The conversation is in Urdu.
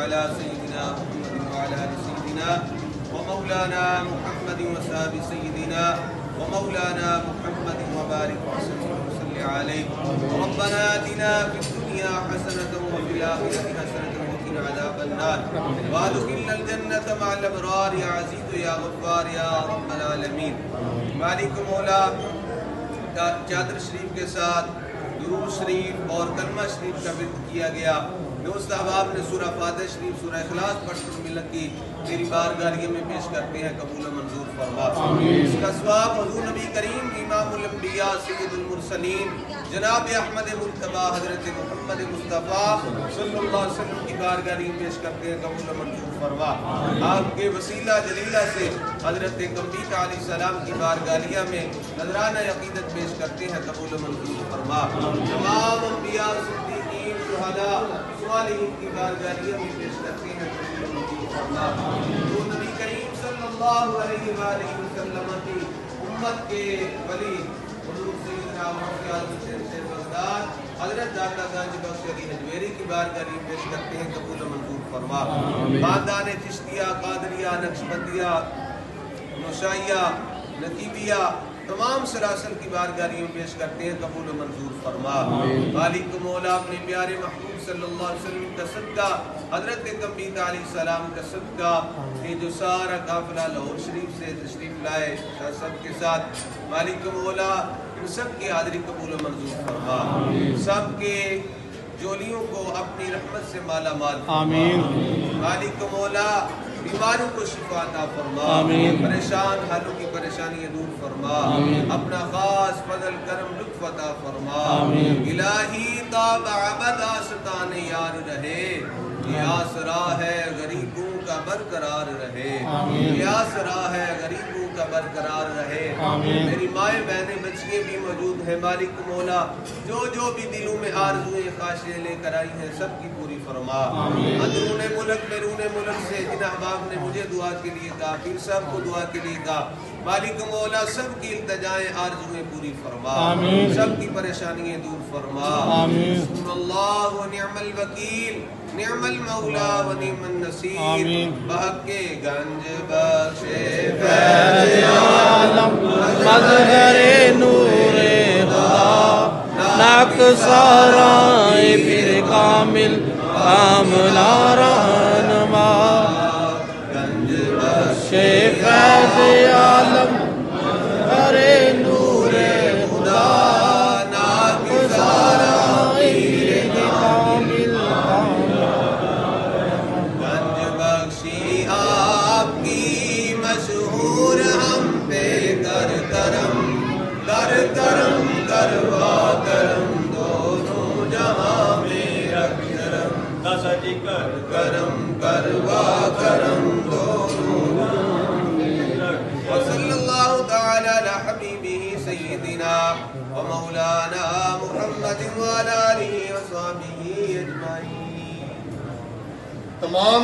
على سيدنا محمد وعلى آل سيدنا ومولانا محمد وصحب سيدنا ومولانا محمد وبارك وسلم عليه. ربنا آتنا في الدنيا حسنة وفي الآخرة حسنة وقنا عذاب النار وادخلنا الجنة مع الأبرار يا عزيز يا غفار يا رب العالمین. مالک مولا چادر شریف کے ساتھ درود شریف اور کلمہ شریف کا ورد کیا گیا. دوست احباب نے سورہ فاتحہ شریف سورہ اخلاص پڑھ کر ملت کی تیری بارگاہ میں پیش کرتے ہیں، قبول منظور فرما. اس کا ثواب حضور نبی کریم امام الانبیاء سید المرسلین جناب احمد مجتبیٰ حضرت محمد مصطفیٰ صلی اللہ علیہ وسلم کی بارگاہ میں پیش کرتے ہیں، قبول منظور فرما. آپ کے وسیلہ جلیلہ سے حضرت کمبیت علیہ السلام کی بارگاہ میں نذرانہ عقیدت پیش کرتے ہیں، قبول منظور فرما. تمام انبیاء صدیقین شہداء صالحین کی بارگاہ میں پیش کرتے ہیں، قبول منظور فرما. جو نبی کریم صلی اللہ علیہ وآلہ وسلم کی امت کے ولی حضور سیدنا مولانا عالم شیخ بغداد حضرت داتا گنج بخش علی حجویری کی بارگاہ میں پیش کرتے ہیں، قبول منظور فرما. خاندان چشتیہ، قادریہ، نقشبندیہ، نوشائیہ، نقیبیہ تمام سلاسل کی بارگاہ میں پیش کرتے ہیں، قبول منظور فرما. مالک مولا اپنے پیارے محبوب صلی اللہ علیہ وسلم کا صدقہ، حضرت کمبیت علیہ السلام کا صدقہ، یہ جو سارا قافلہ لاہور شریف سے تشریف لائے سب کے ساتھ، مالک مولا ان سب کی حاضری قبول منظور فرما. سب کے جولیوں کو اپنی رحمت سے مالا مال آمین. مالک مولا بیماروں کو شفا عطا فرما، پریشان حالوں کی پریشانیاں دور فرما، اپنا خاص فضل کرم لطف عطا فرما. الہی تاب عبد آستان یار رہے، یہ آسرا ہے غریبوں کا برقرار رہے، یہ آسرا ہے غریبوں کا برقرار رہے. میری مائیں بہنیں بچیاں بھی موجود ہیں، مالک مولا جو بھی دلوں میں آرزویں خواہشیں لے کر آئی ہیں سب کی پوری فرما. اندرون ملک بیرون ملک سے جن احباب نے مجھے دعا کے لیے کہا، پھر سب کو دعا کے لیے کہا، مالک مولا سب کی التجائیں آرزویں پوری فرما، سب کی پریشانیاں دور فرما. بسم اللہ و نعم الوکیل، نعم المولا و نعم النصیر. بحق گنج بخش فیض عالم مظہر نور خدا، ناک سارائے پھر کامل کاملہ رہنما. گنج بخش فیض عالم مظہر نور خدا، ناک سارائے پھر کامل گنج بخشی آپ کی مشہور ہم پہ کر کرم، کر کرم کروا کرم دونوں جہاں میں رکھ کرم، سجی کر کرم کروا کرم دونوں جہاں میں رکھ. وصلی اللہ تعالی علی حبیبہ سیدنا و مولانا محمد وعلی آلہ وصحبہ اجمعین. تمام